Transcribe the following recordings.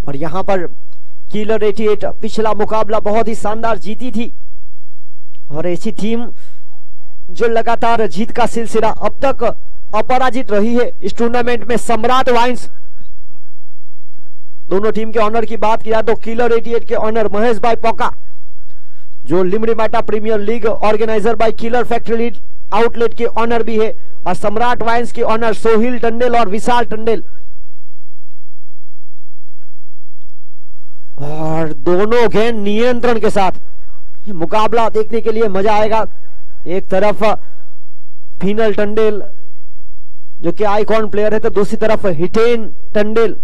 और यहां पर किलर 88 पिछला मुकाबला बहुत ही शानदार जीती थी और ऐसी टीम जो लगातार जीत का सिलसिला अब तक अपराजित रही है इस टूर्नामेंट में सम्राट वाइन्स। दोनों टीम के ऑनर की बात किया तो किलर 88 के ऑनर महेश भाई पोका, जो Limdimata premier league organizer by killer factory outlet के ऑनर भी है, और सम्राट वाइन्स के ऑनर सोहिल टंडेल और विशाल टंडेल। और दोनों गेंद नियंत्रण के साथ ये मुकाबला देखने के लिए मजा आएगा। एक तरफ फिनल टंडेल जो कि आइकॉन प्लेयर है, तो दूसरी तरफ हिटेन टंडेल।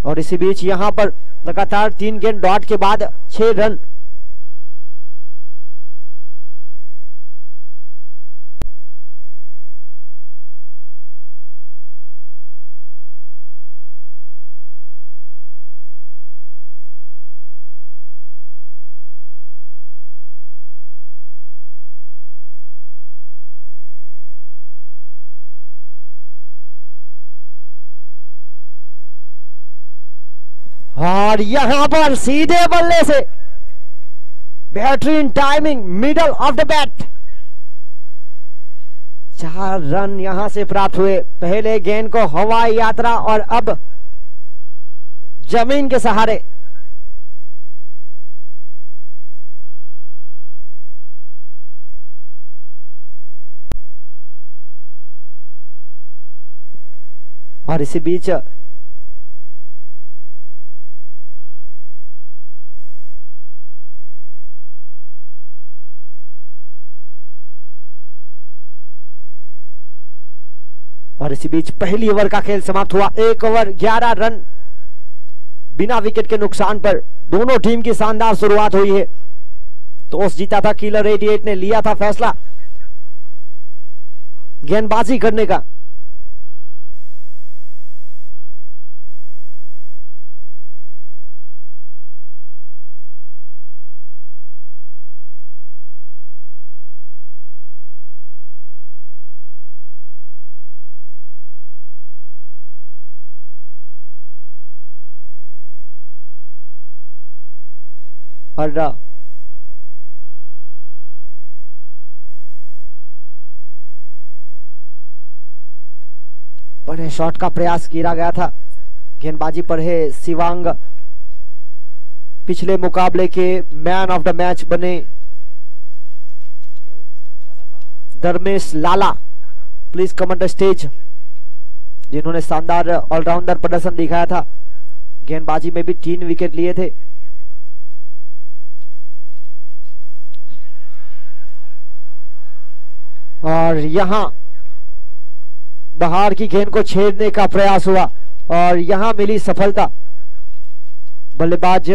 और इसी बीच यहां पर लगातार 3 गेंद डॉट के बाद 6 रन। और यहां पर सीधे बल्ले से बेहतरीन timing middle of the bat, 4 run यहां से प्राप्त हुए। पहले गेंद को हवाई यात्रा और अब जमीन के सहारे। और इसी बीच पहली ओवर का खेल समाप्त हुआ। 1 ओवर 11 रन बिना विकेट के नुकसान पर दोनों टीम की शानदार शुरुआत हुई है। टॉस जीता था किलर 88 ने, लिया था फैसला गेंदबाजी करने का। और बड़े शॉट का प्रयास किया गया था। गेंदबाजी पर है शिवांग, पिछले मुकाबले के मैन ऑफ द मैच बने Dharmesh Lala, please come on the stage, जिन्होंने शानदार ऑलराउंडर प्रदर्शन दिखाया था। गेंदबाजी में भी 3 विकेट लिए थे। और यहां बाहर की गेंद को छेड़ने का प्रयास हुआ और यहां मिली सफलता। बल्लेबाज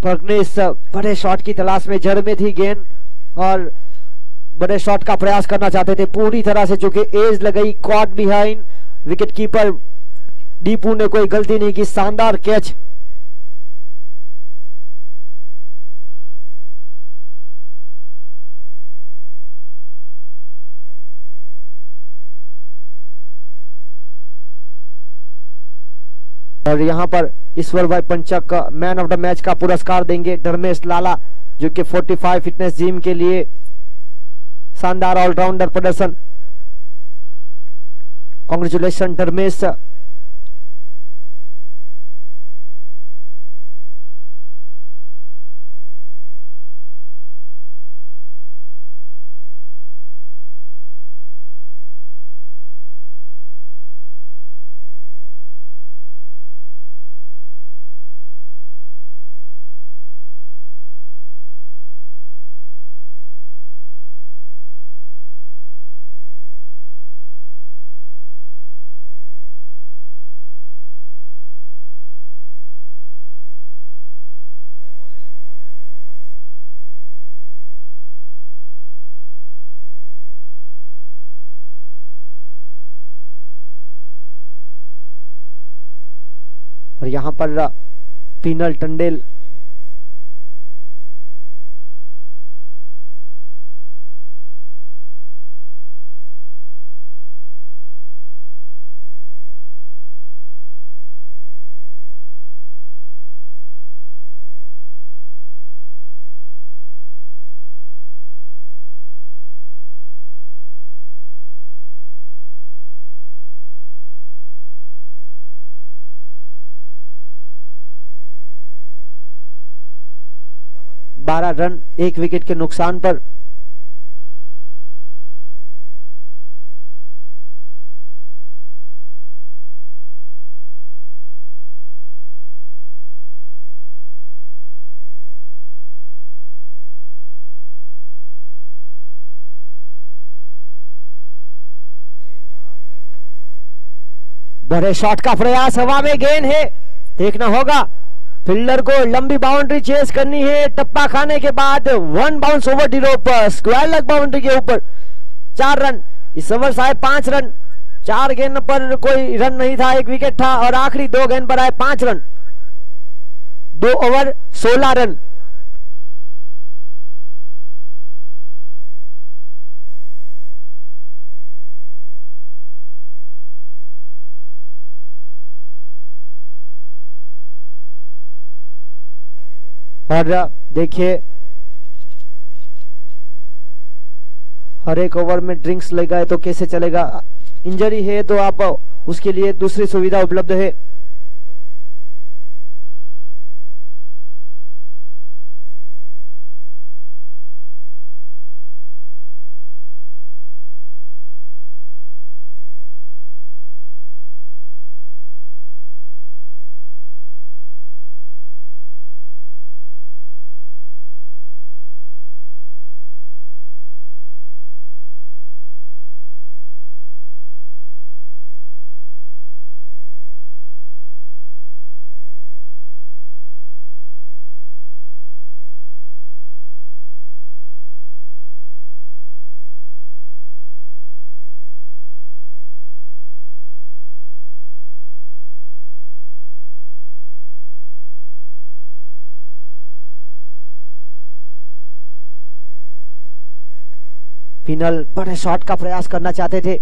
प्रज्ञेश बड़े शॉट की तलाश में जड़ में थी गेंद और बड़े शॉट का प्रयास करना चाहते थे। पूरी तरह से चूंकि एज लगाई, caught behind, wicket keeper Deepu ने कोई गलती नहीं की, शानदार कैच। और यहां पर ईश्वर भाई पंचक मैन ऑफ द मैच का पुरस्कार देंगे धर्मेश लाला, जो कि 45 फिटनेस जिम के लिए शानदार ऑलराउंडर प्रदर्शन। कांग्रेचुलेशन धर्मेश। और यहां पर पिनल टंडेल बारह रन 1 विकेट के नुकसान पर। बड़े शॉट का प्रयास, हवा में गेंद है, देखना होगा फील्डर को लंबी बाउंड्री चेस करनी है। टप्पा खाने के बाद 1 bounce over the rope, square leg boundary के ऊपर 4 रन। इस ओवर आए 5 रन, 4 गेंद पर कोई रन नहीं था, 1 विकेट था और आखिरी 2 गेंद पर आए 5 रन। 2 over 16 run. और देखिए हर एक ओवर में ड्रिंक्स ले गए तो कैसे चलेगा, इंजरी है तो आप उसके लिए दूसरी सुविधा उपलब्ध है। फिनल बड़े शॉट का प्रयास करना चाहते थे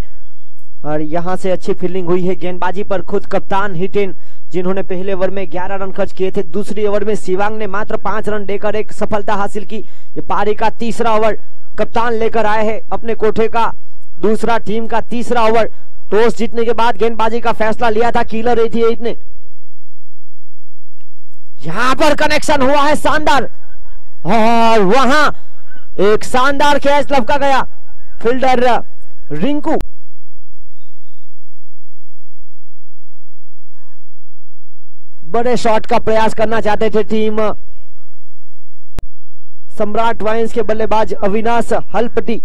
और यहां से अच्छी फील्डिंग हुई है। गेंदबाजी पर खुद कप्तान हिटेन जिन्होंने पहले ओवर में 11 रन खर्च किए थे, दूसरी ओवर में शिवांग ने मात्र 5 रन देकर एक सफलता हासिल की। ये पारी का तीसरा ओवर कप्तान लेकर आए हैं अपने कोठे का, दूसरा टीम का तीसरा ओवर। टॉस जीतने के बाद गेंदबाजी का फैसला लिया था कीलर 88 ने। यहां पर कनेक्शन हुआ है शानदार और वहां एक शानदार कैच लपका गया। फील्डर रिंकू बड़े शॉट का प्रयास करना चाहते थे टीम सम्राट वाइन्स के बल्लेबाज अविनाश हलपटी।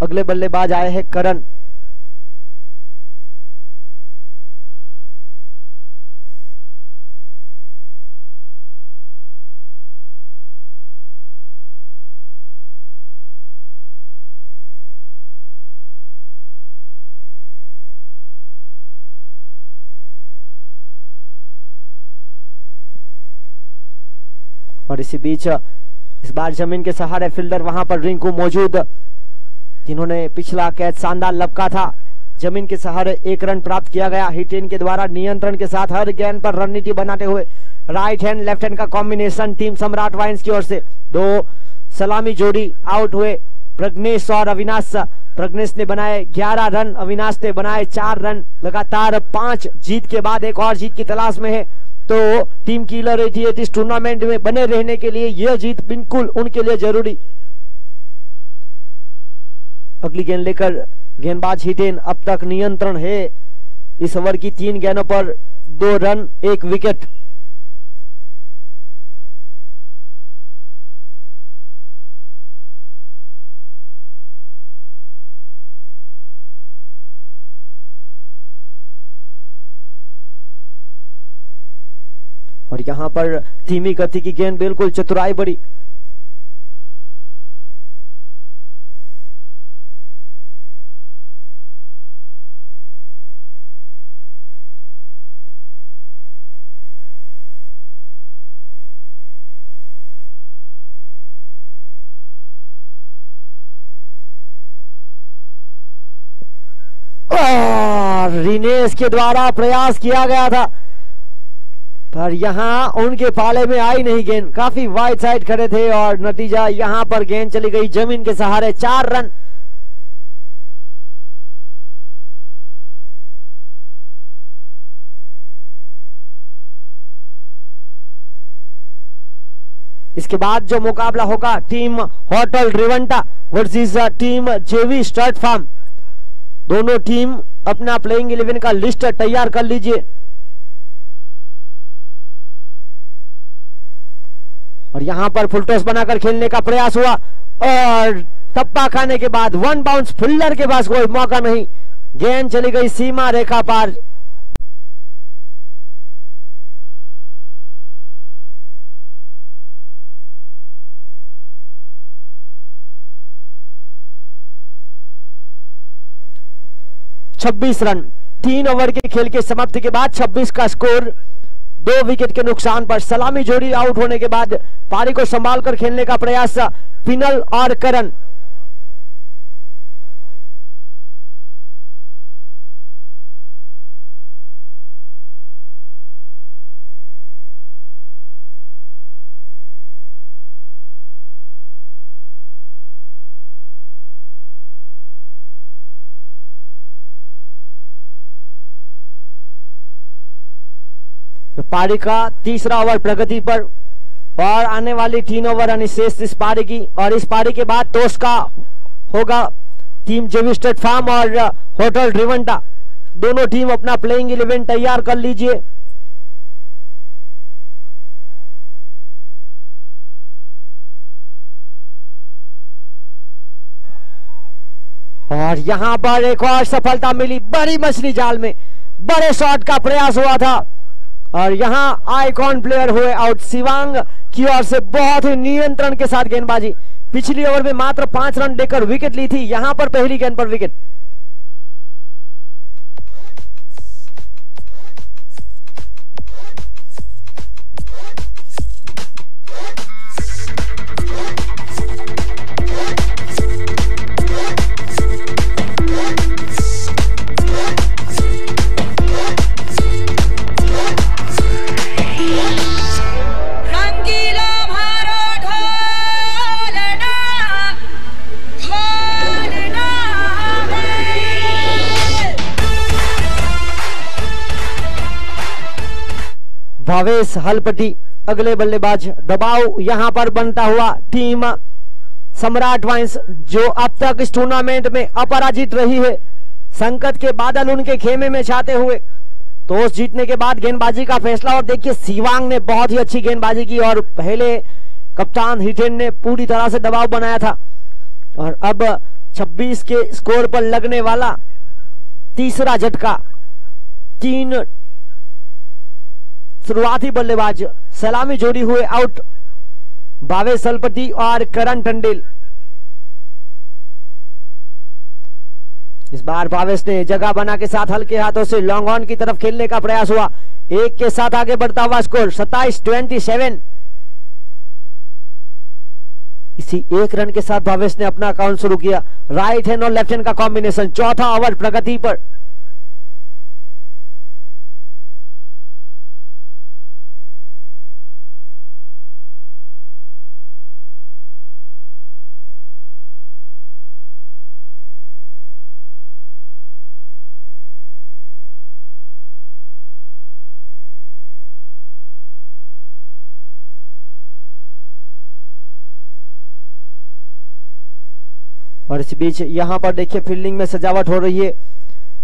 अगले बल्लेबाज आए हैं करण। और इसी बीच इस बार जमीन के सहारे फील्डर वहां पर रिंकू मौजूद, जिन्होंने पिछला कैच शानदार लपका था। जमीन के सहारे 1 रन प्राप्त किया गया। हिटेन के द्वारा नियंत्रण के साथ हर गेंद पर रणनीति बनाते हुए राइट हैंड लेफ्ट हैंड का कॉम्बिनेशन टीम सम्राट वाइन्स की ओर से। 2 सलामी जोड़ी आउट हुए प्रज्ञेश और अविनाश। प्रज्ञेश ने बनाए 11 रन, अविनाश ने बनाए 4 रन। लगातार 5 जीत के बाद एक और जीत की तलाश में है। तो टीम कीलर 88 इस टूर्नामेंट में बने रहने के लिए यह जीत बिल्कुल उनके लिए जरूरी। अगली गेंद लेकर गेंदबाज हिटेन, अब तक नियंत्रण है इस ओवर की 3 गेंदों पर 2 रन 1 विकेट। और यहां पर धीमी गति की गेंद, बिल्कुल चतुराई बड़ी। रिनेश के द्वारा प्रयास किया गया था पर यहां उनके पाले में आई नहीं गेंद, काफी वाइड साइड खड़े थे और नतीजा यहां पर गेंद चली गई जमीन के सहारे। 4 रन। इसके बाद जो मुकाबला होगा टीम होटल रिवंटा वर्सेस टीम जेवी स्टर्ट फार्म। दोनों टीम अपना प्लेइंग 11 का लिस्ट तैयार कर लीजिए। और यहां पर फुल टॉस बनाकर खेलने का प्रयास हुआ और टप्पा खाने के बाद 1 बाउंस, फील्डर के पास कोई मौका नहीं, गेंद चली गई सीमा रेखा पार। छब्बीस रन। 3 ओवर के खेल के समाप्ति के बाद 26 का स्कोर। 2 विकेट के नुकसान पर सलामी जोड़ी आउट होने के बाद पारी को संभालकर खेलने का प्रयास पिनल और करण। पारी का तीसरा ओवर प्रगति पर और आने वाली 3 ओवर अनिशेष इस पारी की। और इस पारी के बाद टॉस का होगा टीम जेवी स्टेट फार्म और होटल रिवंटा। दोनों टीम अपना प्लेइंग 11 तैयार कर लीजिए। और यहां पर एक और सफलता मिली, बड़ी मछली जाल में बड़े शॉट का प्रयास हुआ था और यहां आइकॉन प्लेयर हुए आउट। शिवांग की ओर से बहुत ही नियंत्रण के साथ गेंदबाजी। पिछली ओवर में मात्र 5 रन देकर विकेट ली थी, यहां पर पहली गेंद पर विकेट। भावेश हलपटी अगले बल्लेबाज। दबाव यहां पर बनता हुआ टीम सम्राट वाइन्स जो अब तक इस टूर्नामेंट में अपराजित रही है। संकट के बादल उनके खेमे में छाते हुए टॉस जीतने के बाद गेंदबाजी का फैसला। और देखिए शिवांग ने बहुत ही अच्छी गेंदबाजी की और पहले कप्तान हिटेन ने पूरी तरह से दबाव बनाया था। और अब 26 के स्कोर पर लगने वाला तीसरा झटका। 3 शुरुआती बल्लेबाज सलामी जोड़ी हुए आउट, भावेश हलपति और करण टंडेल। इस बार भावेश ने जगह बना के साथ हल्के हाथों से लॉन्ग ऑन की तरफ खेलने का प्रयास हुआ। 1 के साथ आगे बढ़ता हुआ स्कोर 27-27। इसी 1 रन के साथ भावेश ने अपना अकाउंट शुरू किया। राइट हैंड और लेफ्ट हैंड का कॉम्बिनेशन। चौथा ओवर प्रगति पर। और इस बीच यहां पर देखिए फील्डिंग में सजावट हो रही है।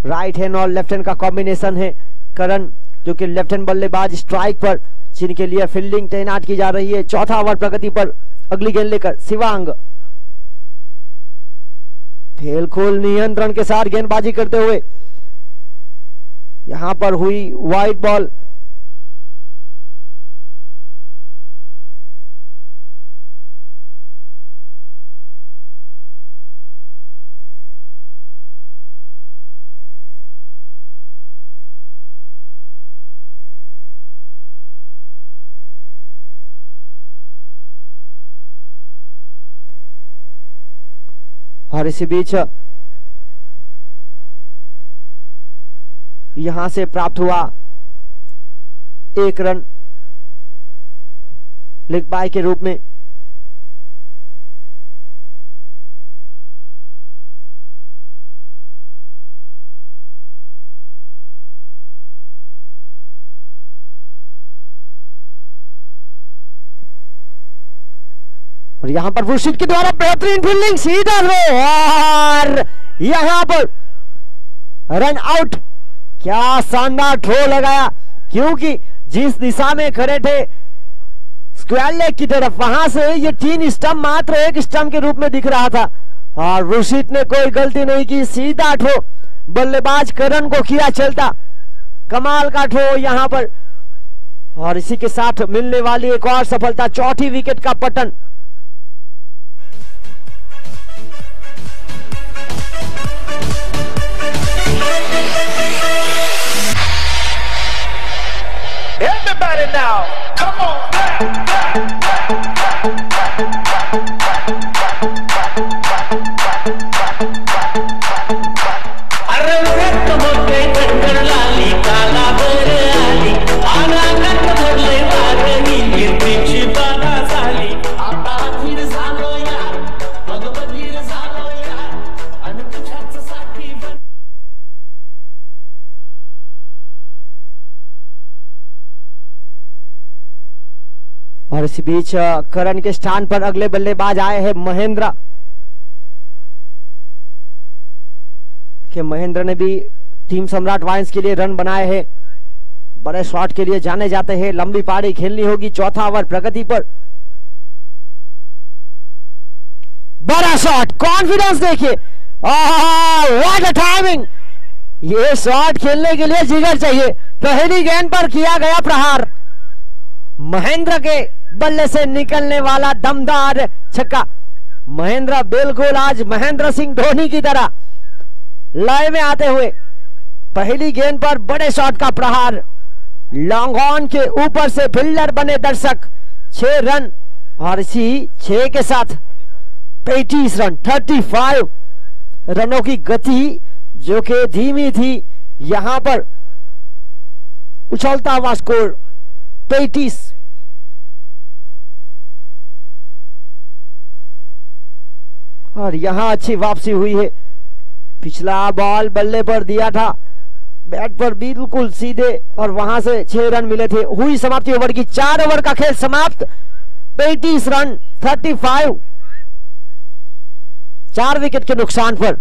राइट हैंड और लेफ्ट हैंड का कॉम्बिनेशन है। करण जो कि लेफ्ट हैंड बल्लेबाज स्ट्राइक पर, जिनके लिए फील्डिंग तैनात की जा रही है। चौथा ओवर प्रगति पर, अगली गेंद लेकर शिवांग बिल्कुल नियंत्रण के साथ गेंदबाजी करते हुए। यहां पर हुई वाइड बॉल। और इसी बीच यहां से प्राप्त हुआ 1 रन लेग बाय के रूप में। और यहां पर बुशिट के द्वारा बेहतरीन फील्डिंग, सीधा लो और यहां पर रन आउट। क्या शानदार थ्रो लगाया, क्योंकि जिस दिशा में खड़े थे स्क्वायर लेग की तरफ, वहां से ये 3 स्टंप मात्र 1 स्टंप के रूप में दिख रहा था और बुशिट ने कोई गलती नहीं की। सीधा थ्रो बल्लेबाज करण को किया चलता। कमाल का थ्रो यहां पर। और इसी के साथ मिलने वाली एक और सफलता, चौथी विकेट का पतन। Everybody now, come on. अरे रक्त होते कट्टर लाली काला बर आली आना कट भरले वागणी निर्तीची बाधा झाली आता धीर झालो यार मग बधीर झालो यार आणि तुझ्याच साठी और इसी बीच करण के स्थान पर अगले बल्लेबाज आए हैं महेंद्र। के महेंद्र ने भी टीम सम्राट वाइन्स के लिए रन बनाए हैं। बड़े शॉट के लिए जाने जाते हैं। लंबी पारी खेलनी होगी। चौथा ओवर प्रगति पर। बड़ा शॉट, कॉन्फिडेंस देखिए, व्हाट अ टाइमिंग। ये शॉट खेलने के लिए जिगर चाहिए। पहली गेंद पर किया गया प्रहार, महेंद्र के बल्ले से निकलने वाला दमदार छक्का। महेंद्र बिल्कुल आज महेंद्र सिंह धोनी की तरह लय में आते हुए पहली गेंद पर बड़े शॉट का प्रहार। लॉन्ग ऑन के ऊपर से फील्डर बने दर्शक। 6 रन और इसी 6 के साथ 35 रन, 35 रनों की गति जो कि धीमी थी, यहां पर उछलता हुआ स्कोर 35। और यहां अच्छी वापसी हुई है। पिछला बॉल बल्ले पर दिया था, बैट पर बिल्कुल सीधे, और वहां से 6 रन मिले थे। हुई समाप्ति ओवर की। 4 ओवर का खेल समाप्त। 35 रन, 35, 4 विकेट के नुकसान पर।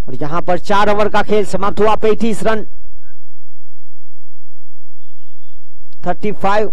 और यहां पर 4 ओवर का खेल समाप्त हुआ। 35 रन, 35।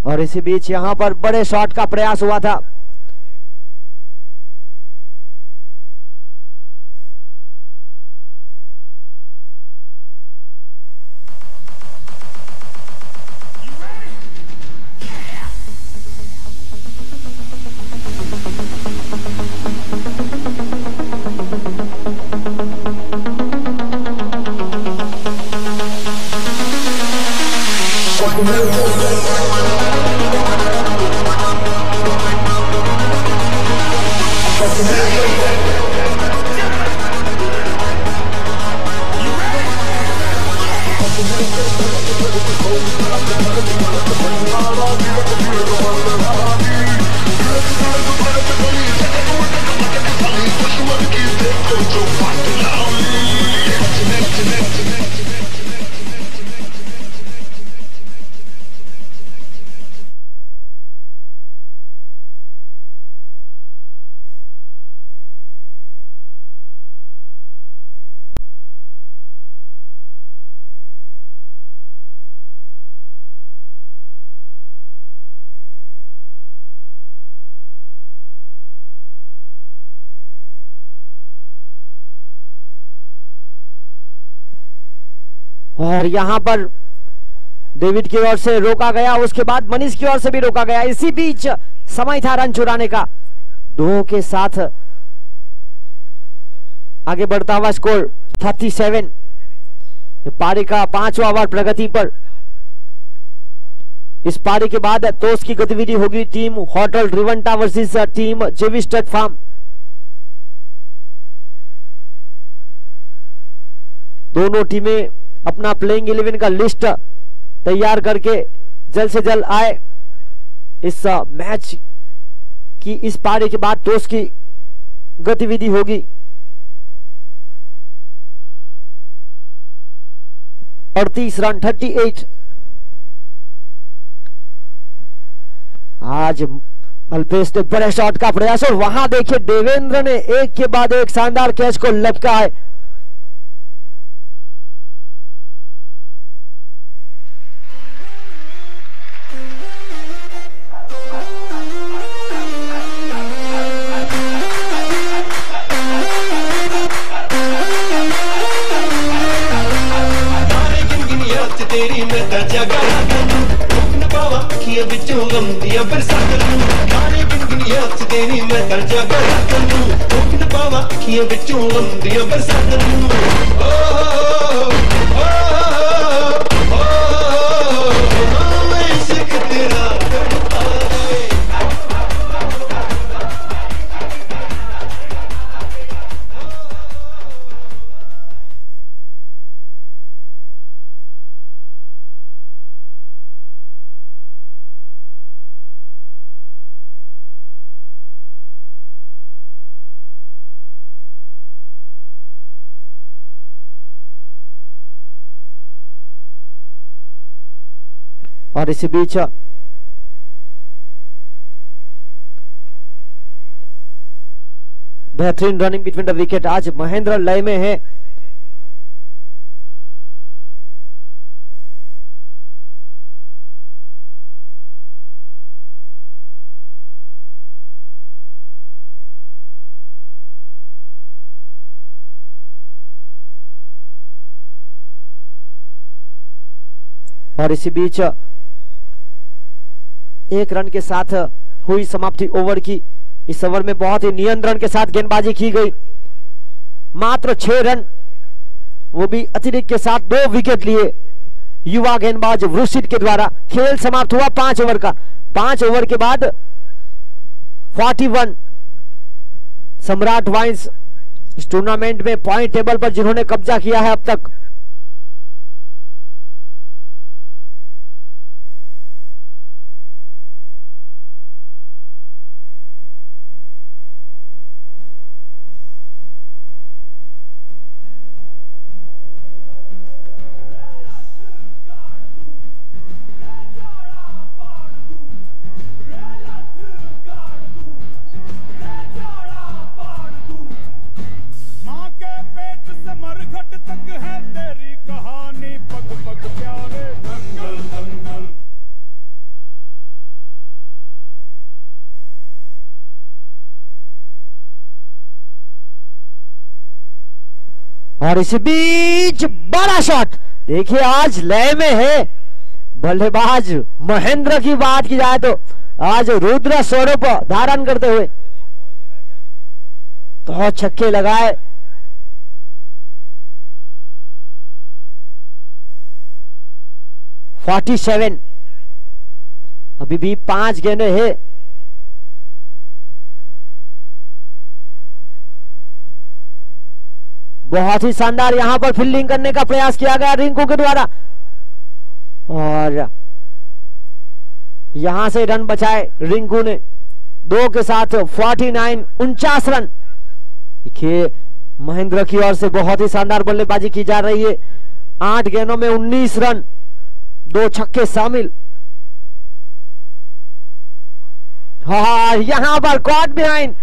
और इसी बीच यहां पर बड़े शॉट का प्रयास हुआ था। और यहां पर डेविड की ओर से रोका गया, उसके बाद मनीष की ओर से भी रोका गया। इसी बीच समय था रन चुराने का। 2 के साथ आगे बढ़ता हुआ स्कोर 37। पारी का 5वां ओवर प्रगति पर। इस पारी के बाद टॉस की गतिविधि होगी। Team hotel रिवंटा versus team JV state farm. दोनों टीमें अपना प्लेइंग 11 का लिस्ट तैयार करके जल्द से जल्द आए। इस मैच की इस पारी के बाद टॉस की गतिविधि होगी। 38 रन 38। आज अल्पेश ने बड़े शॉट का प्रयास और वहां देखिए देवेंद्र ने एक के बाद एक शानदार कैच को लपका है। तेरी मैं दर्जा गाना अपना पावा अखियां बिचों लंदियां बरसात गाने बिंगनिया तेरी मैं दर्जा गाना अपना पावा अखियां बिचों लंदियां बरसात मैं इश्क तेरा और इसी बीच बेहतरीन रनिंग बिटवीन द विकेट। आज महेंद्र लय में है। और इसी बीच एक रन के साथ हुई समाप्ति ओवर की। इस ओवर में बहुत ही नियंत्रण के साथ गेंदबाजी की गई। मात्र 6 रन, वो भी अतिरिक्त के साथ 2 विकेट लिए युवा गेंदबाज वृषित के द्वारा। खेल समाप्त हुआ 5 ओवर का। 5 ओवर के बाद 41 सम्राट वाइन्स इस टूर्नामेंट में पॉइंट टेबल पर जिन्होंने कब्जा किया है अब तक। मां के पेट से मरघट तक है और इसी बीच बड़ा शॉट, देखिए आज लय में है बल्लेबाज महेंद्र की बात की जाए तो आज रुद्र स्वरूप धारण करते हुए तो छक्के लगाए। (47) अभी भी 5 गेंदें हैं। बहुत ही शानदार यहां पर फील्डिंग करने का प्रयास किया गया रिंकू के द्वारा और यहां से रन बचाए रिंकू ने 2 के साथ 49 रन। देखिए महेंद्र की ओर से बहुत ही शानदार बल्लेबाजी की जा रही है। 8 गेंदों में 19 रन, 2 छक्के शामिल। हाँ यहां पर कॉट बिहाइंड,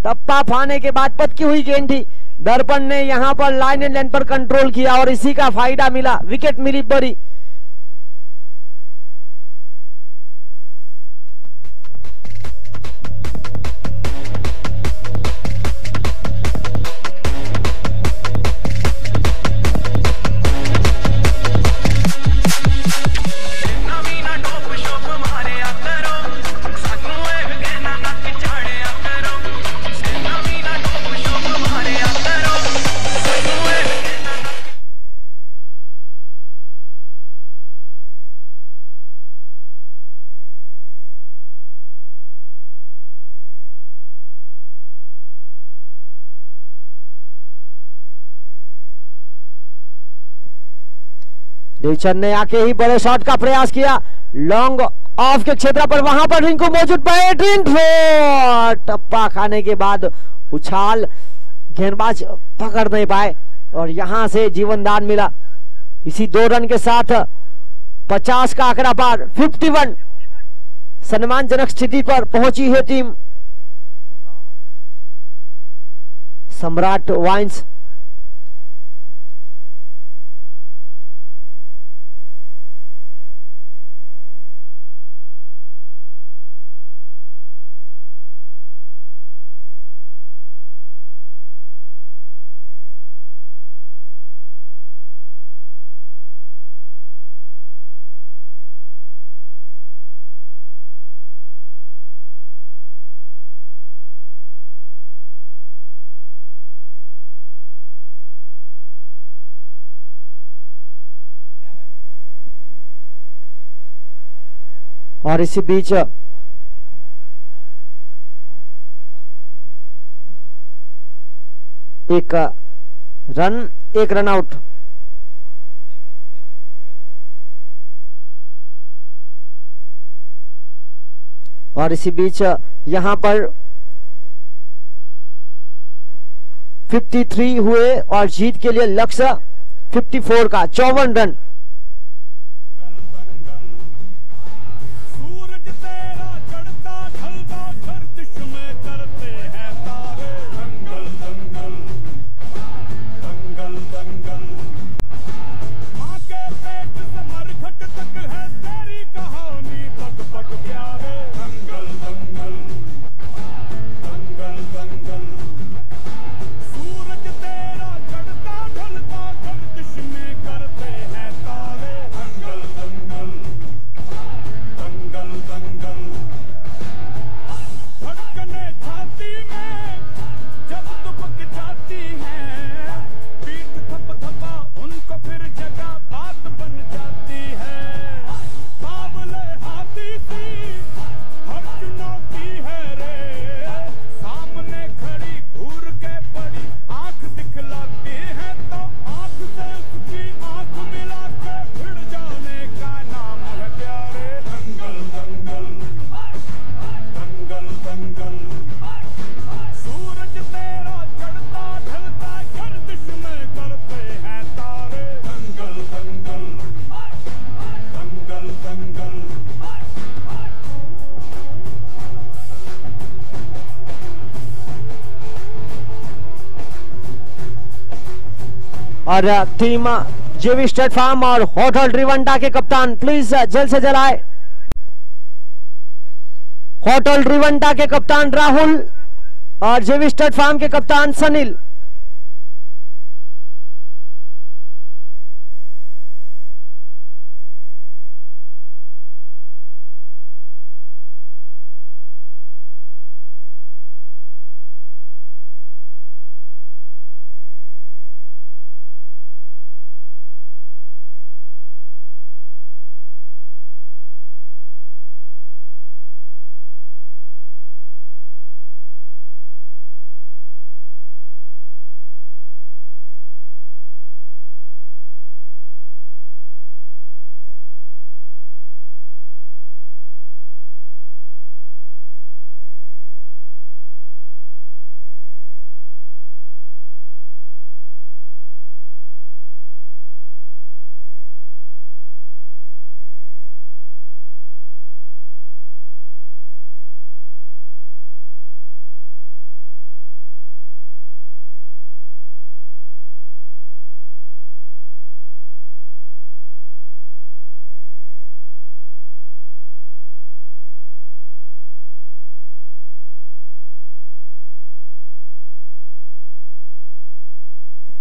टप्पा फाने के बाद पटकी हुई गेंद थी। दर्पण ने यहां पर लाइन एंड लेंथ पर कंट्रोल किया और इसी का फायदा मिला, विकेट मिली बड़ी। दिलचंद ने आके ही बड़े शॉट का प्रयास किया लॉन्ग ऑफ के क्षेत्र पर, वहां पर रिंकू मौजूद पाए। टप्पा खाने के बाद उछाल गेंदबाज पकड़ नहीं पाए और यहां से जीवनदान मिला। इसी 2 रन के साथ 50 का आंकड़ा पार, 51 सम्मानजनक स्थिति पर पहुंची है टीम सम्राट वाइन्स। और इसी बीच एक रन आउट। और इसी बीच यहां पर 53 हुए और जीत के लिए लक्ष्य 54 का 54 रन। और टीम जेवी स्टेट फार्म और होटल रिवंडा के कप्तान प्लीज जल्द से जल्द आए। होटल रिवंडा के कप्तान राहुल और जेवी स्टेट फार्म के कप्तान सनील।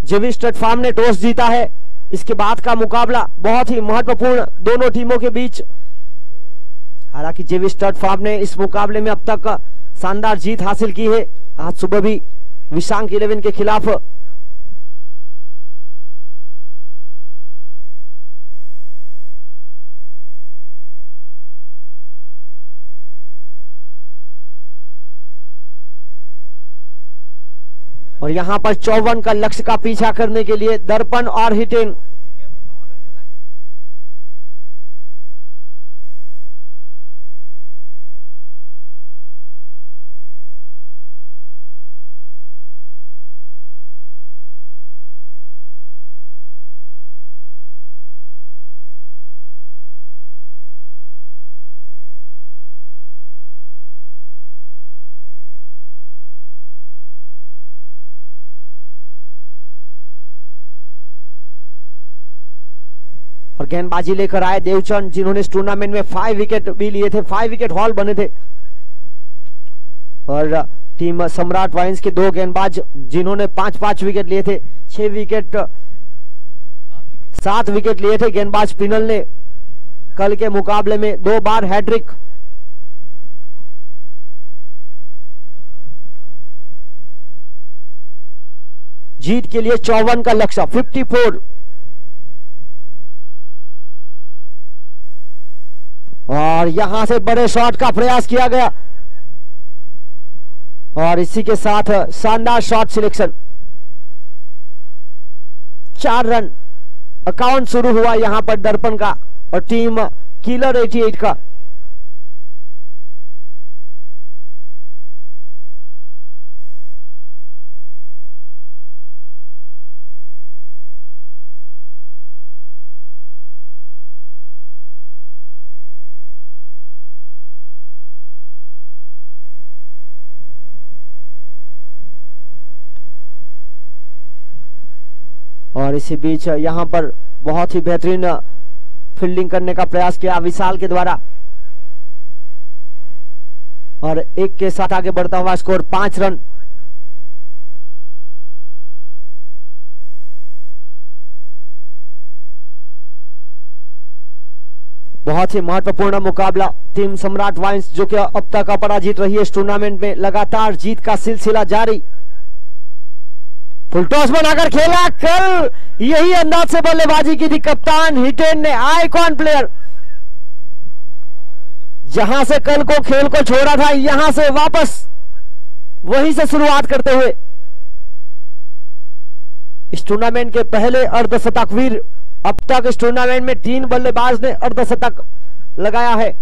जेवी स्टड फार्म ने टॉस जीता है। इसके बाद का मुकाबला बहुत ही महत्वपूर्ण दोनों टीमों के बीच। हालांकि जेवी स्टड फार्म ने इस मुकाबले में अब तक शानदार जीत हासिल की है। आज सुबह भी विशांक 11 के खिलाफ और यहां पर 54 का लक्ष्य का पीछा करने के लिए दर्पण और हिटेन। और गेंदबाजी लेकर आए देवचंद, जिन्होंने इस टूर्नामेंट में 5 विकेट भी लिए थे, 5 विकेट हॉल बने थे। और टीम सम्राट वाइन्स के 2 गेंदबाज जिन्होंने 5-5 विकेट लिए थे, 6 विकेट 7 विकेट लिए थे। गेंदबाज पिनल ने कल के मुकाबले में 2 बार हैट्रिक। जीत के लिए 54 का लक्ष्य, 54। और यहां से बड़े शॉट का प्रयास किया गया और इसी के साथ शानदार शॉट सिलेक्शन। 4 रन अकाउंट शुरू हुआ यहां पर दर्पण का और टीम किलर 88 का। और इसी बीच यहां पर बहुत ही बेहतरीन फील्डिंग करने का प्रयास किया विशाल के द्वारा और 1 के साथ आगे बढ़ता हुआ स्कोर 5 रन। बहुत ही महत्वपूर्ण मुकाबला। टीम सम्राट वाइन्स जो कि अब तक अपराजित रही है इस टूर्नामेंट में, लगातार जीत का सिलसिला जारी। फुल टॉस बनाकर खेला, कल यही अंदाज से बल्लेबाजी की थी कप्तान हिटेन ने, आइकॉन प्लेयर। जहां से कल को खेल को छोड़ा था, यहां से वापस वहीं से शुरुआत करते हुए इस टूर्नामेंट के पहले अर्धशतकवीर। अब तक इस टूर्नामेंट में 3 बल्लेबाज ने अर्धशतक लगाया है।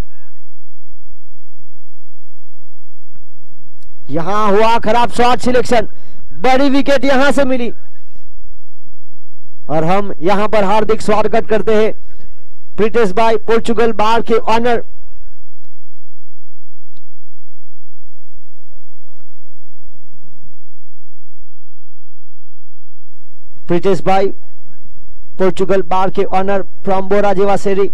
यहां हुआ खराब शॉट सिलेक्शन, बड़ी विकेट यहां से मिली और हम यहां पर हार्दिक स्वागत करते हैं प्रीटेश भाई पोर्चुगल बार के ऑनर। प्रीटेश भाई पोर्चुगल बार के ऑनर फ्रॉम बोरा जेवासेरी।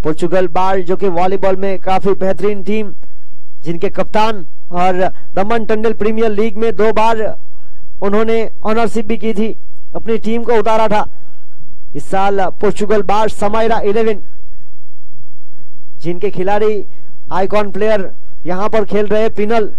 पोर्चुगल बार जो कि वॉलीबॉल में काफी बेहतरीन टीम, जिनके कप्तान और दमन टंडल प्रीमियर लीग में 2 बार उन्होंने ऑनरशिप भी की थी, अपनी टीम को उतारा था। इस साल पोर्चुगल बार समाइरा 11 जिनके खिलाड़ी आइकॉन प्लेयर यहां पर खेल रहे पिनल।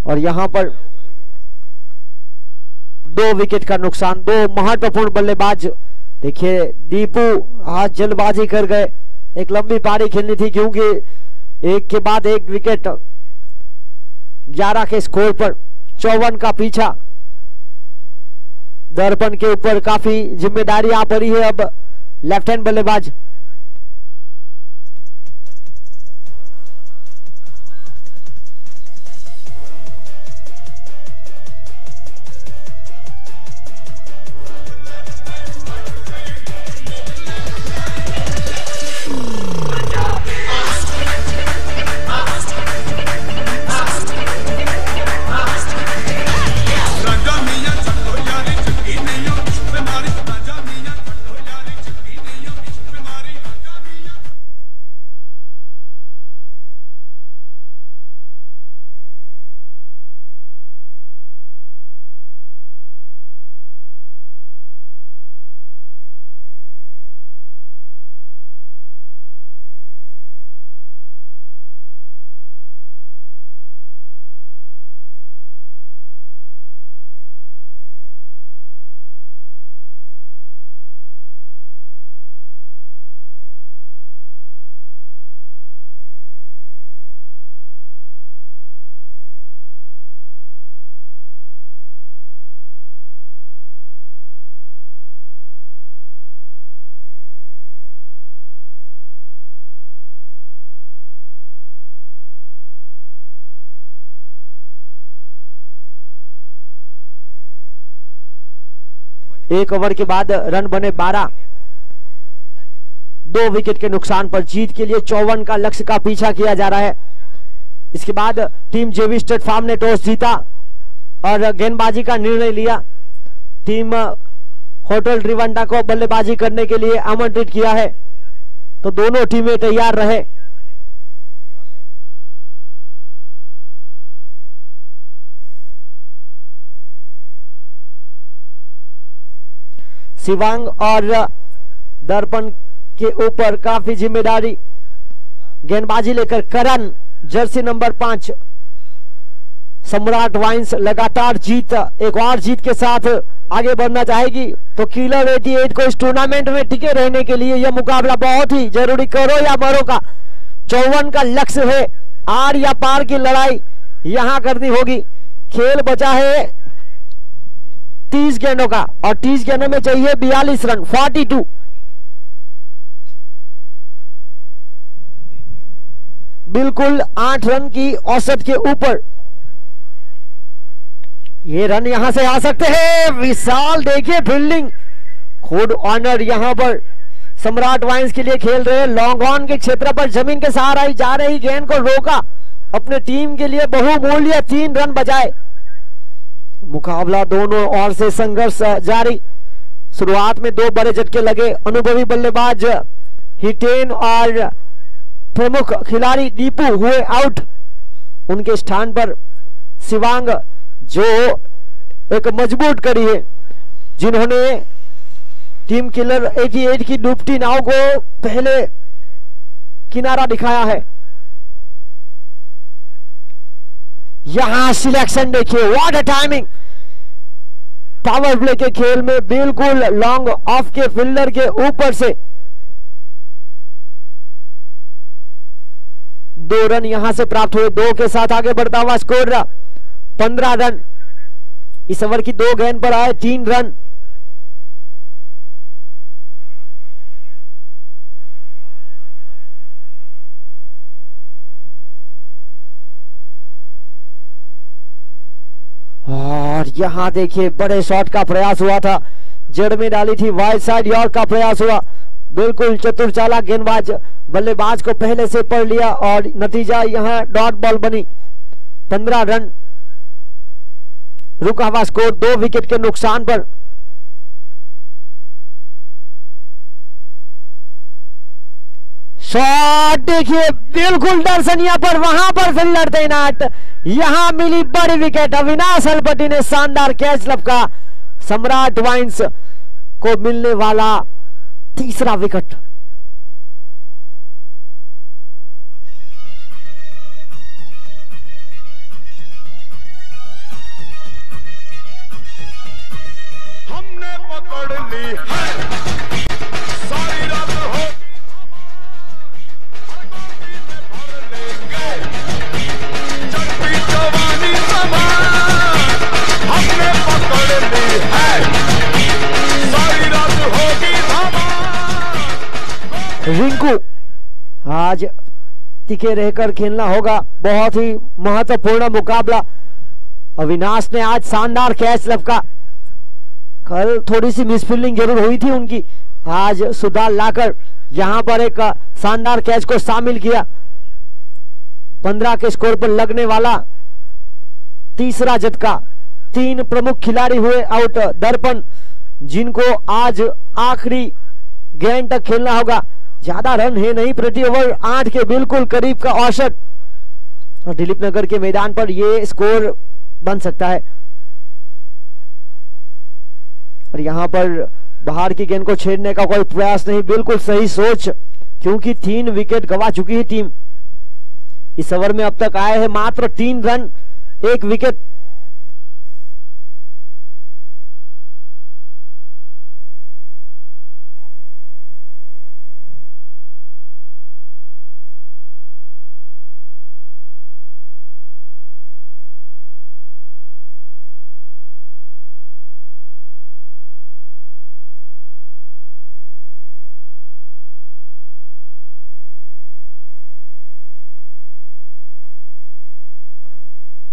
और यहां पर 2 विकेट का नुकसान, 2 महत्वपूर्ण बल्लेबाज। देखिए दीपू आज जल्दबाजी कर गए, एक लंबी पारी खेलनी थी क्योंकि एक के बाद एक विकेट 11 के स्कोर पर 54 का पीछा। दर्पण के ऊपर काफी जिम्मेदारी आ पड़ी है अब लेफ्ट हैंड बल्लेबाज। एक ओवर के बाद रन बने 12। 2 विकेट के नुकसान पर जीत के लिए 54 का लक्ष्य का पीछा किया जा रहा है। इसके बाद टीम जेवी स्टेट फार्म ने टॉस जीता और गेंदबाजी का निर्णय लिया। टीम होटल रिवांडा को बल्लेबाजी करने के लिए आमंत्रित किया है, तो दोनों टीमें तैयार रहे। शिवांग और दर्पण के ऊपर काफी जिम्मेदारी। गेंदबाजी लेकर करण, जर्सी नंबर 5। सम्राट वाइन्स लगातार जीत, एक और जीत के साथ आगे बढ़ना चाहेगी, तो किलर 88 को इस टूर्नामेंट में टिके रहने के लिए यह मुकाबला बहुत ही जरूरी, करो या मरो का 54 का लक्ष्य है। आर या पार की लड़ाई यहां करनी होगी। खेल बचा है 30 गेंदों का और 30 गेंदों में चाहिए 42 रन, 42। बिल्कुल 8 रन की औसत के ऊपर ये रन यहां से आ सकते हैं। विशाल देखिए फील्डिंग, खुद ऑनर यहां पर सम्राट वाइन्स के लिए खेल रहे। लॉन्ग ऑन के क्षेत्र पर जमीन के सहारा जा रही गेंद को रोका, अपने टीम के लिए बहुमूल्य 3 रन बचाए। मुकाबला दोनों ओर से संघर्ष जारी। शुरुआत में 2 बड़े झटके लगे। अनुभवी बल्लेबाज हिटेन और प्रमुख खिलाड़ी दीपू हुए आउट। उनके स्थान पर शिवांग, जो एक मजबूत कड़ी है, जिन्होंने टीम किलर 88 की डूबती नाव को पहले किनारा दिखाया है। यहां सिलेक्शन देखिए, what a timing. Power play के खेल में बिल्कुल लॉन्ग ऑफ के फील्डर के ऊपर से 2 रन यहां से प्राप्त हुए। 2 के साथ आगे बढ़ता हुआ स्कोर 15 रन। इस ओवर की 2 गेंद पर आए 3 रन। और यहां देखिए बड़े शॉट का प्रयास हुआ था, जड़ में डाली थी वाइड साइड यॉर्क का प्रयास हुआ। बिल्कुल चतुर चालाक गेंदबाज बल्लेबाज को पहले से पढ़ लिया और नतीजा यहां डॉट बॉल बनी। 15 रन। रुका हुआ स्कोर 2 विकेट के नुकसान पर। शॉट देखिए बिल्कुल दर्शनीय पर, वहां पर फील्डर तैनात। यहां मिली बड़ी विकेट। अविनाश हलपति ने शानदार कैच लपका। सम्राट वाइन्स को मिलने वाला 3रा विकेट। हमने पकड़ ली है, सारी रात होगी हर गोदी में भर लेंगे चढ़ती जवानी समा। हमने पकड़ ली है, रिंकू। आज टिके रहकर खेलना होगा, बहुत ही महत्वपूर्ण मुकाबला। अविनाश ने आज शानदार कैच लपका, कल थोड़ी सी मिसफील्डिंग जरूर हुई थी उनकी, आज सुधार लाकर यहां पर एक शानदार कैच को शामिल किया। 15 के स्कोर पर लगने वाला तीसरा झटका। 3 प्रमुख खिलाड़ी हुए आउट। दर्पण जिनको आज आखिरी गेंद तक खेलना होगा, ज्यादा रन है नहीं, प्रति ओवर 8 के बिल्कुल करीब का औसत, और दिलीप नगर के मैदान पर यह स्कोर बन सकता है। और यहां पर बाहर की गेंद को छेड़ने का कोई प्रयास नहीं, बिल्कुल सही सोच, क्योंकि 3 विकेट गवा चुकी है टीम। इस ओवर में अब तक आए हैं मात्र 3 रन, 1 विकेट।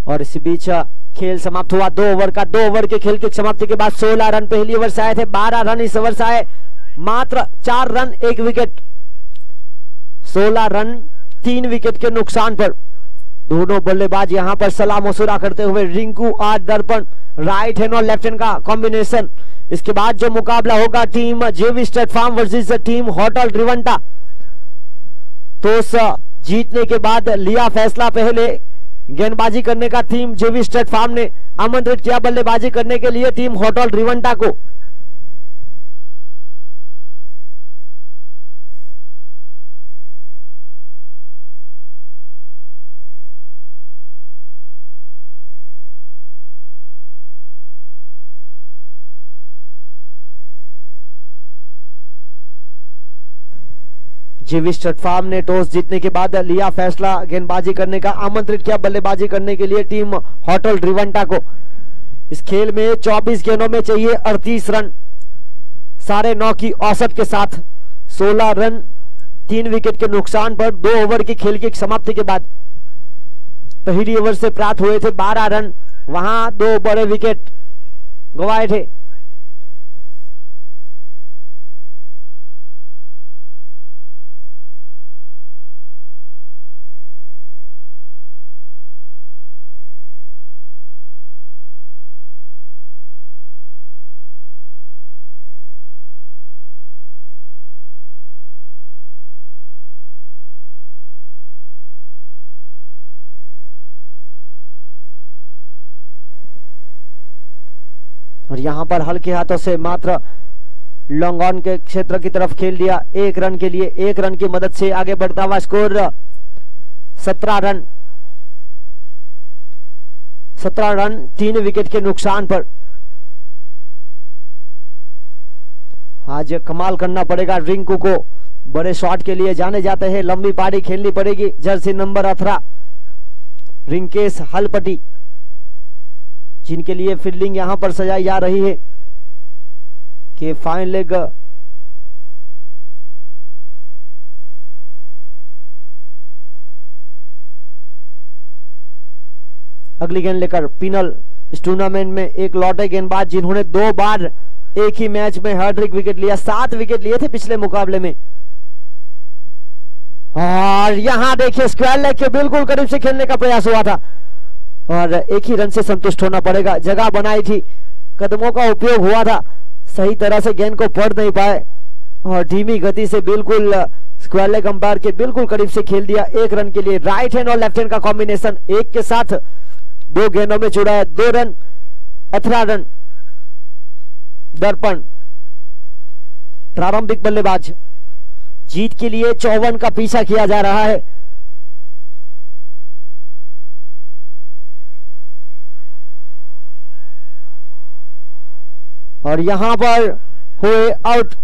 और इसी बीच खेल समाप्त हुआ 2 ओवर का। 2 ओवर के खेल की समाप्ति के बाद 16 रन पहली ओवर से आए थे, 12 रन इस ओवर से आए, मात्र 4 रन 1 विकेट। 16 रन 3 विकेट के नुकसान पर दोनों बल्लेबाज यहां पर सलाह मशुरा करते हुए। रिंकू और दर्पण, राइट हैंड और लेफ्ट हैंड का कॉम्बिनेशन। इसके बाद जो मुकाबला होगा team JV state farm versus team hotel Rivanta. Toss जीतने के बाद लिया फैसला, पहले गेंदबाजी करने का टीम जेवी स्टेट फार्म ने आमंत्रित किया बल्लेबाजी करने के लिए टीम होटल रिवंटा को। जेवी स्टेट फार्म ने टॉस जीतने के बाद लिया फैसला गेंदबाजी करने का, आमंत्रित किया बल्लेबाजी करने के लिए टीम होटल रिवंटा को। इस खेल में 24 गेंदों में चाहिए 38 रन, 9.5 की औसत के साथ 16 रन 3 विकेट के नुकसान पर 2 ओवर की खेल की समाप्ति के बाद। पहली ओवर से प्राप्त हुए थे 12 रन, वहां 2 बड़े विकेट गंवाए थे। और यहां पर हल्के हाथों से मात्र लॉन्ग ऑन के क्षेत्र की तरफ खेल दिया 1 रन के लिए। 1 रन की मदद से आगे बढ़ता हुआ स्कोर 17 रन। 17 रन 3 विकेट के नुकसान पर। आज कमाल करना पड़ेगा रिंकू को, बड़े शॉट के लिए जाने जाते हैं, लंबी पारी खेलनी पड़ेगी। जर्सी नंबर 18 रिंकेश हलपटी, जिनके लिए फील्डिंग यहां पर सजाई जा रही है कि फाइन लेग अगली गेंद लेकर पिनल इस टूर्नामेंट में एक लौटे गेंदबाज जिन्होंने 2 बार एक ही मैच में हैट्रिक विकेट लिया, 7 विकेट लिए थे पिछले मुकाबले में। और यहां देखिए स्क्वायर लेग के बिल्कुल करीब से खेलने का प्रयास हुआ था और एक ही रन से संतुष्ट होना पड़ेगा। जगह बनाई थी, कदमों का उपयोग हुआ था, सही तरह से गेंद को पढ़ नहीं पाए और धीमी गति से बिल्कुल स्क्वायर लेग अंपायर के बिल्कुल करीब से खेल दिया 1 रन के लिए। राइट हैंड और लेफ्ट हैंड का कॉम्बिनेशन, एक के साथ 2 गेंदों में जुड़ा है। 2 रन 18 रन। दर्पण प्रारंभिक बल्लेबाज, जीत के लिए 54 का पीछा किया जा रहा है। और यहां पर हुए आउट।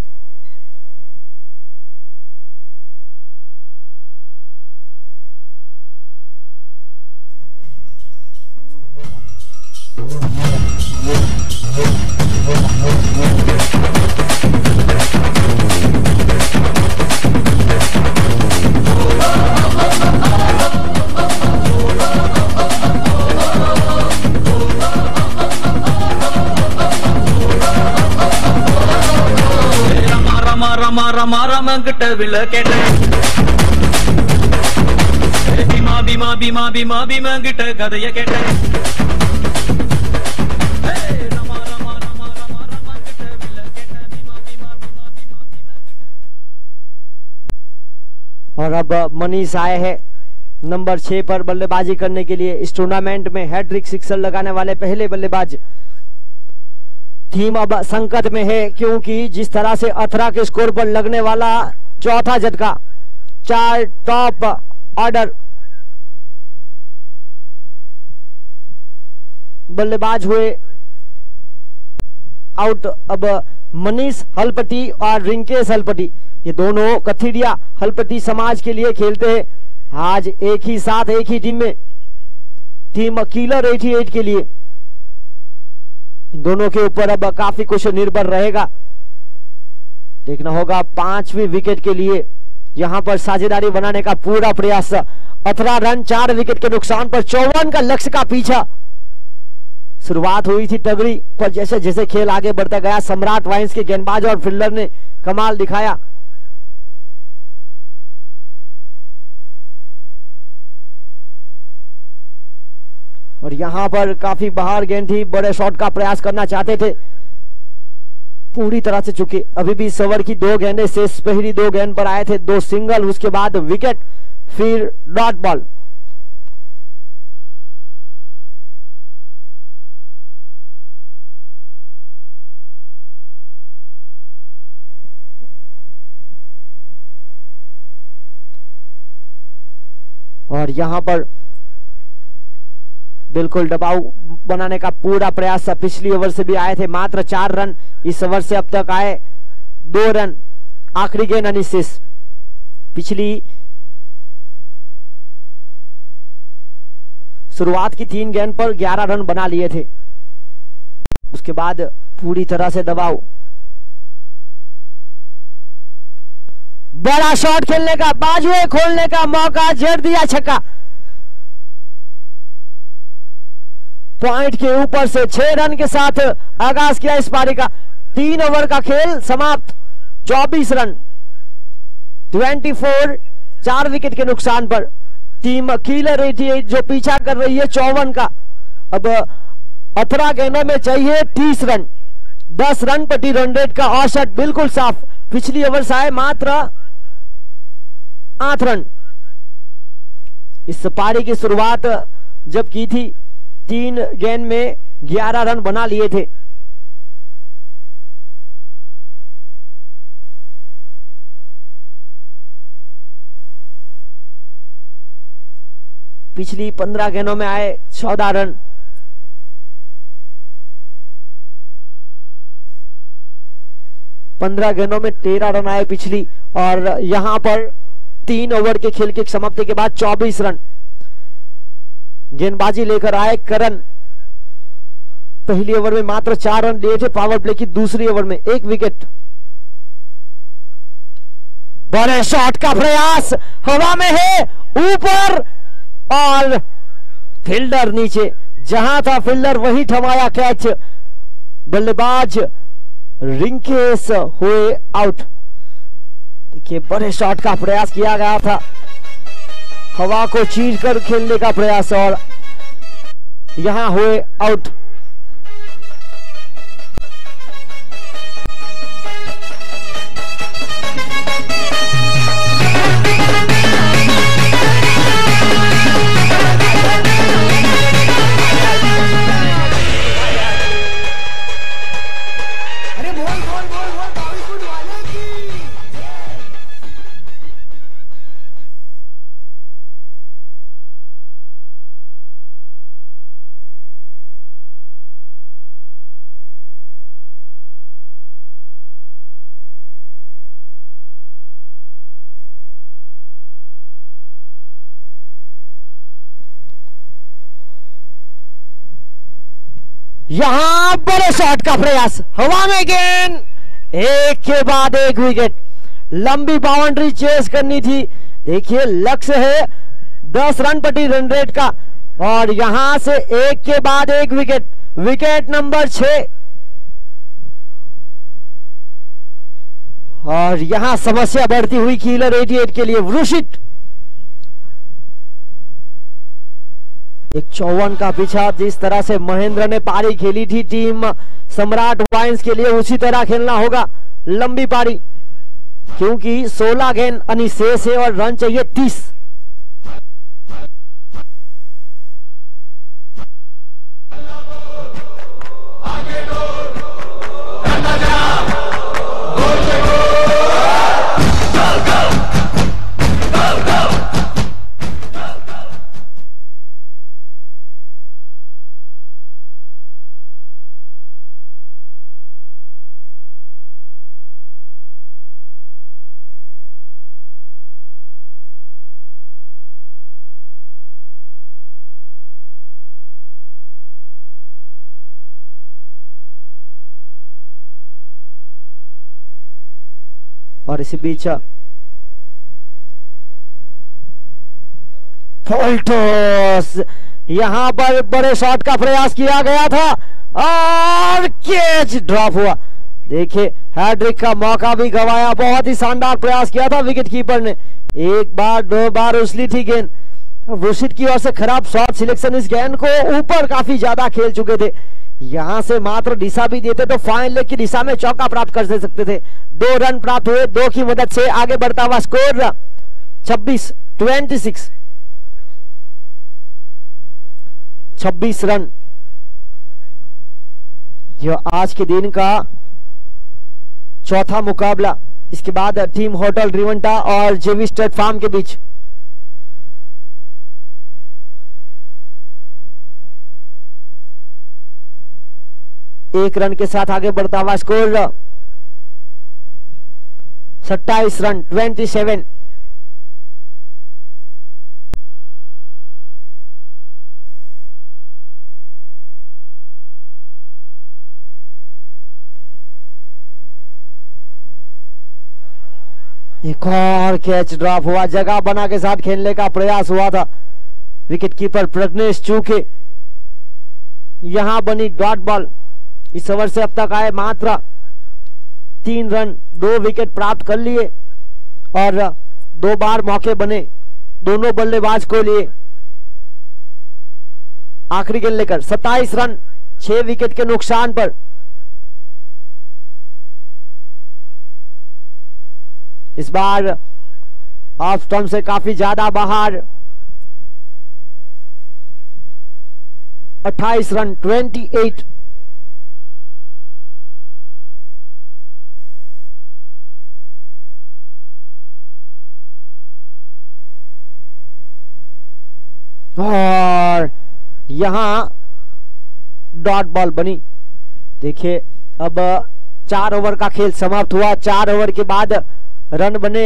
विलकेट भीमा भीमा भीमा भीमा भीमा गिट गदय केट और अब मनीष आए हैं नंबर 6 पर बल्लेबाजी करने के लिए। इस टूर्नामेंट में हैट्रिक सिक्सर लगाने वाले पहले बल्लेबाज। टीम अब संकट में है क्योंकि जिस तरह से अथरा के स्कोर पर लगने वाला चौथा झटका, 4 टॉप ऑर्डर बल्लेबाज हुए आउट। अब मनीष हलपति और रिंकेश हलपति, ये दोनों कथिरिया हलपति समाज के लिए खेलते हैं। आज एक ही साथ एक ही टीम में, टीम किलर 88 के लिए। इन दोनों के ऊपर अब काफी कुछ निर्भर रहेगा। देखना होगा 5वीं विकेट के लिए यहां पर साझेदारी बनाने का पूरा प्रयास। 18 रन 4 विकेट के नुकसान पर 54 का लक्ष्य का पीछा। शुरुआत हुई थी तगड़ी, पर जैसे जैसे खेल आगे बढ़ता गया सम्राट वाइन्स के गेंदबाज और फील्डर ने कमाल दिखाया। और यहां पर काफी बाहर गेंद थी, बड़े शॉट का प्रयास करना चाहते थे, पूरी तरह से चुके। अभी भी सवर की 2 गेंदें शेष, पहली 2 गेंद पर आए थे 2 सिंगल, उसके बाद विकेट, फिर डॉट बॉल। और यहां पर बिल्कुल दबाव बनाने का पूरा प्रयास। पिछली ओवर से भी आए थे मात्र 4 रन, इस ओवर से अब तक आए 2 रन। आखिरी गेंद अनिशेष, पिछली शुरुआत की 3 गेंद पर 11 रन बना लिए थे, उसके बाद पूरी तरह से दबाव। बड़ा शॉट खेलने का, बाजुएं खोलने का मौका, जड़ दिया छक्का। पॉइंट के ऊपर से 6 रन के साथ आगाज किया इस पारी का। 3 ओवर का खेल समाप्त, 24 रन 24, 4 विकेट के नुकसान पर। टीम किलर 88 जो पीछा कर रही है 54 का। अब 18 गेंदों में चाहिए 30 रन, 10 रन प्रति रन रेट का औसत बिल्कुल साफ। पिछली ओवर से आए मात्र 8 रन। इस पारी की शुरुआत जब की थी 3 गेंद में 11 रन बना लिए थे। पिछली 15 गेंदों में आए 14 रन। पंद्रह गेंदों में 13 रन आए पिछली, और यहां पर 3 ओवर के खेल की समाप्ति के बाद 24 रन। गेंदबाजी लेकर आए करण। पहली ओवर में मात्र 4 रन दिए थे, पावर प्ले की दूसरी ओवर में 1 विकेट। बड़े शॉट का प्रयास, हवा में है, ऊपर, और फील्डर नीचे। जहां था फील्डर वहीं थमाया कैच। बल्लेबाज रिंकेश हुए आउट। देखिए बड़े शॉट का प्रयास किया गया था, हवा को चीरकर खेलने का प्रयास, और यहां हुए आउट। यहां बड़े शॉट का प्रयास, हवा में गेंद, एक के बाद एक विकेट। लंबी बाउंड्री चेस करनी थी। देखिए लक्ष्य है 10 रन प्रति रन रेट का, और यहां से एक के बाद एक विकेट। Wicket number 6। और यहां समस्या बढ़ती हुई किलर 88 के लिए। वृषित एक 54 का पीछा। जिस तरह से महेंद्र ने पारी खेली थी टीम सम्राट वाइन्स के लिए, उसी तरह खेलना होगा लंबी पारी, क्योंकि 16 गेंद अनिशेष है और रन चाहिए 30। और इसी बीच फॉल्टोस, यहां पर बड़े शॉट का प्रयास किया गया था और कैच ड्रॉप हुआ। देखिए हैट्रिक का मौका भी गंवाया। बहुत ही शानदार प्रयास किया था विकेट कीपर ने। एक बार दो बार उछली थी गेंद। वृषित की ओर से खराब शॉट सिलेक्शन। इस गेंद को ऊपर काफी ज्यादा खेल चुके थे। यहां से मात्र दिशा भी देते तो फाइन लेग की दिशा में चौका प्राप्त कर सकते थे। 2 रन प्राप्त हुए। 2 की मदद से आगे बढ़ता हुआ स्कोर 26 रन। यह आज के दिन का चौथा मुकाबला। इसके बाद टीम होटल रिवंटा और जेवी स्टेट फार्म के बीच। एक रन के साथ आगे बढ़ता हुआ स्कोर 27 रन 27। एक और कैच ड्रॉप हुआ। जगह बना के साथ खेलने का प्रयास हुआ था विकेट कीपर प्रज्ञेश चूके। यहां बनी डॉट बॉल। इस ओवर से अब तक आए मात्र 3 रन। 2 विकेट प्राप्त कर लिए और 2 बार मौके बने दोनों बल्लेबाज को लिए। आखिरी गेंद लेकर 27 रन 6 विकेट के नुकसान पर। इस बार ऑफ स्टंप से काफी ज्यादा बाहर। 28 रन 28। और यहां डॉट बॉल बनी। देखिए अब 4 ओवर का खेल समाप्त हुआ। 4 ओवर के बाद रन बने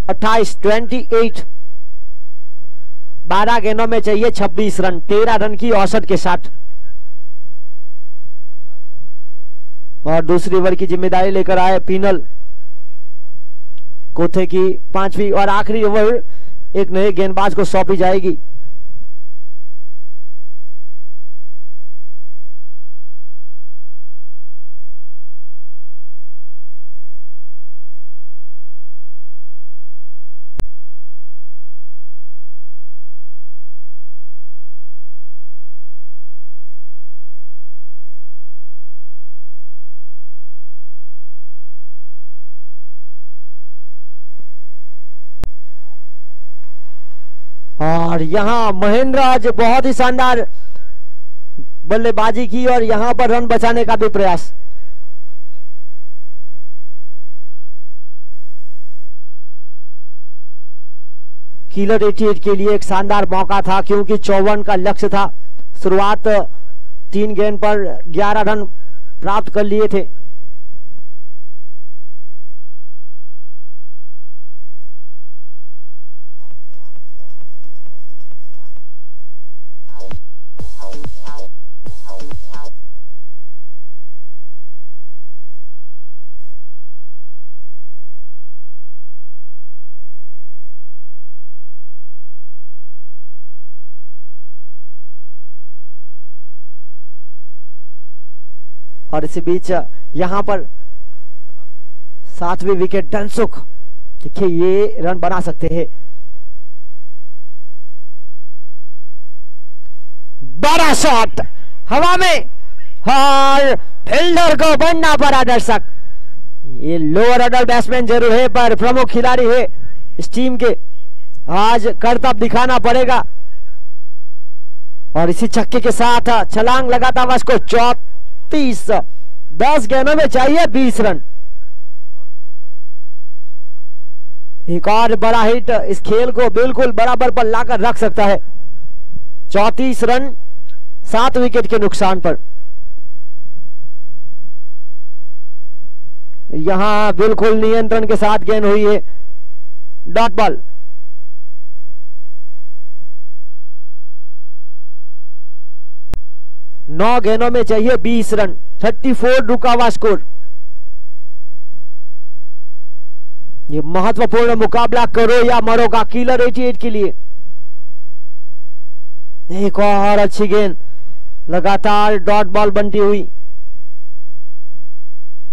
28 28। 12 गेंदों में चाहिए 26 रन। 13 रन की औसत के साथ। और दूसरी ओवर की जिम्मेदारी लेकर आए पीनल कोथे की 5वीं और आखिरी ओवर एक नए गेंदबाज को सौंपी जाएगी। और यहां महेंद्र आज बहुत ही शानदार बल्लेबाजी की और यहां पर रन बचाने का भी प्रयास। किलर 88 के लिए एक शानदार मौका था, क्योंकि 54 का लक्ष्य था। शुरुआत 3 गेंद पर 11 रन प्राप्त कर लिए थे। और इसी बीच यहां पर 7वीं विकेट धनसुख। देखिए ये रन बना सकते हैं। बड़ा शॉट हवा में और फील्डर को बनना पड़ा दर्शक। ये लोअर ऑर्डर बैट्समैन जरूर है पर प्रमुख खिलाड़ी है इस टीम के, आज करतब दिखाना पड़ेगा। और इसी छक्के के साथ छलांग लगाता हुआ इसको 34, 10 गेंदों में चाहिए 20 रन। एक और बड़ा हिट इस खेल को बिल्कुल बराबर पर लाकर रख सकता है। 34 रन 7 विकेट के नुकसान पर। यहां बिल्कुल नियंत्रण के साथ गेंद हुई है, डॉट बॉल। नौ गेंदों में चाहिए 20 रन, 34 रुका हुआ स्कोर। ये महत्वपूर्ण मुकाबला करो या मरो का किलर 88 के लिए। एक और अच्छी गेंद, लगातार डॉट बॉल बनती हुई।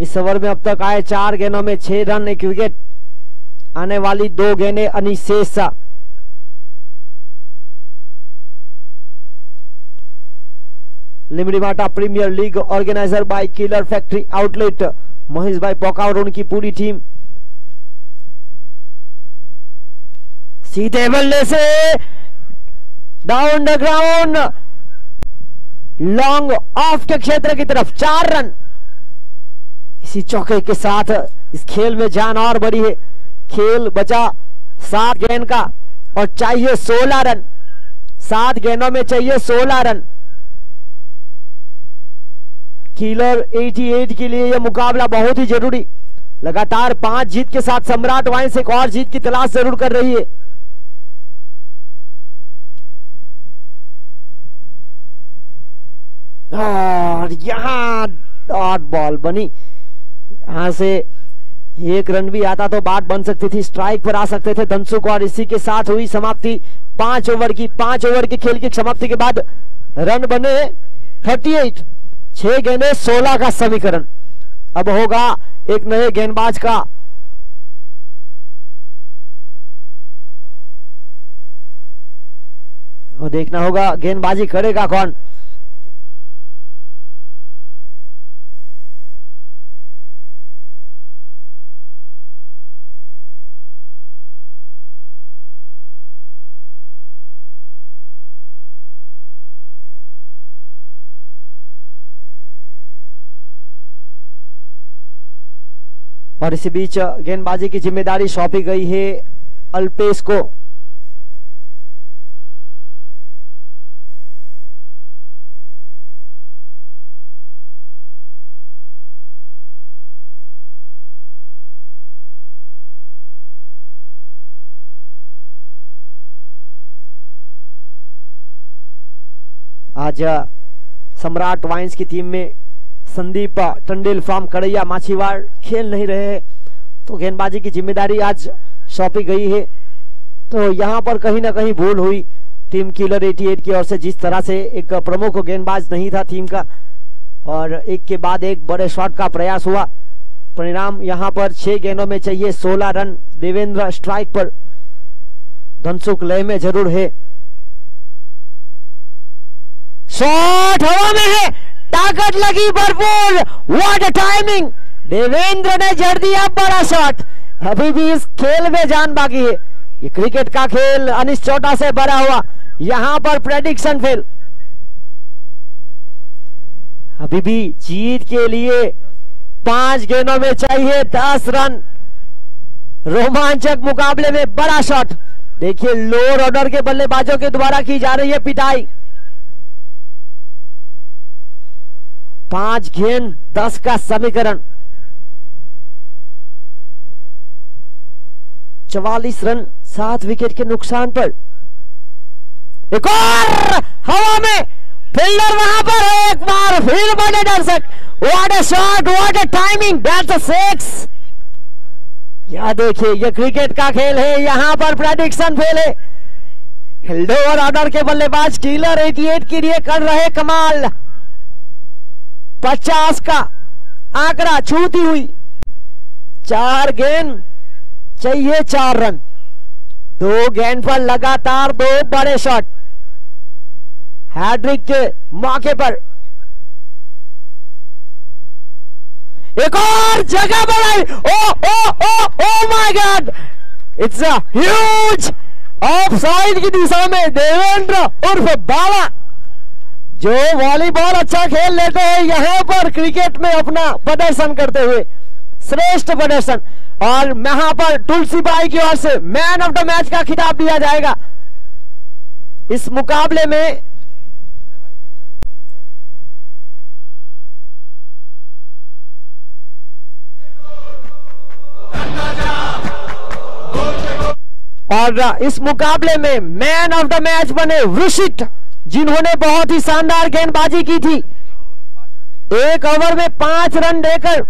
इस ओवर में अब तक आए 4 गेंदों में 6 रन, 1 विकेट। आने वाली 2 गेंदें अनिशेष। Limdimata premier league organizer by killer factory outlet, Mahesh भाई पोका और उनकी पूरी टीम। सीधे बल्ले से down the ground, long off के क्षेत्र की तरफ 4 रन। इसी चौके के साथ इस खेल में जान और बढ़ी है। खेल बचा 7 गेंद का और चाहिए 16 रन। 7 गेंदों में चाहिए 16 रन। किलर 88 के लिए यह मुकाबला बहुत ही जरूरी। लगातार 5 जीत के साथ सम्राट वाइन्स एक और जीत की तलाश जरूर कर रही है। और यहां डॉट बॉल बनी। यहां से 1 रन भी आता तो बात बन सकती थी, स्ट्राइक पर आ सकते थे धनसुख। और इसी के साथ हुई समाप्ति 5 ओवर की। 5 ओवर की खेल की समाप्ति के बाद रन बने 38, 6 गेंदें 16 का समीकरण। अब होगा एक नए गेंदबाज का और देखना होगा गेंदबाजी करेगा कौन। और इसी बीच गेंदबाजी की जिम्मेदारी सौंपी गई है अल्पेश को। आज सम्राट वाइन्स की टीम में संदीप टंडेल फ्रॉम कड़ैया माछीवाड़ खेल नहीं रहे हैं, तो गेंदबाजी की जिम्मेदारी आज सौंपी गई है। तो यहां पर कहीं ना कहीं भूल हुई टीम किलर 88 की ओर से, जिस तरह से एक प्रमुख गेंदबाज नहीं था टीम का और एक के बाद एक बड़े शॉट का प्रयास हुआ। परिणाम यहां पर 6 गेंदों में चाहिए 16 रन। देवेंद्र स्ट्राइक पर, धनसुख लय में जरूर है। शॉट हवा में है, ताकत लगी भरपूर। व्हाट अ टाइमिंग, देवेंद्र ने जड़ दिया बड़ा शॉट। अभी भी इस खेल में जान बाकी है। ये क्रिकेट का खेल अनिश्चितता से भरा हुआ, यहां पर प्रेडिक्शन फेल। अभी भी जीत के लिए 5 गेंदों में चाहिए 10 रन। रोमांचक मुकाबले में बड़ा शॉट। देखिए लोअर ऑर्डर के बल्लेबाजों के द्वारा की जा रही है पिटाई। 5 गेंद 10 का समीकरण। 44 रन 7 विकेट के नुकसान पर। एक और हवा में, फील्डर वहां पर है। एक बार फिर बड़े दर्शक, what a shot, what a timing, that's a 6। यह देखिए ये क्रिकेट का खेल है, यहां पर प्रेडिक्शन फेल है। लोअर ऑर्डर के बल्लेबाज किलर 88 के लिए कर रहे कमाल। 50 का आंकड़ा छूती हुई 4 गेंद चाहिए 4 रन। 2 गेंद पर लगातार 2 बड़े शॉट, हैट्रिक के मौके पर एक और जगह बनाई। Oh oh oh oh my god, it's a huge off side की दिशा में देवेंद्र उर्फ बाला, जो वॉलीबॉल अच्छा खेल लेते हैं, यहां पर क्रिकेट में अपना प्रदर्शन करते हुए श्रेष्ठ प्रदर्शन। और यहां पर तुलसी बाई की ओर से मैन ऑफ द मैच का खिताब दिया जाएगा इस मुकाबले में। और इस मुकाबले में मैन ऑफ द मैच बने वृषित, जिन्होंने बहुत ही शानदार गेंदबाजी की थी। 1 ओवर में 5 रन देकर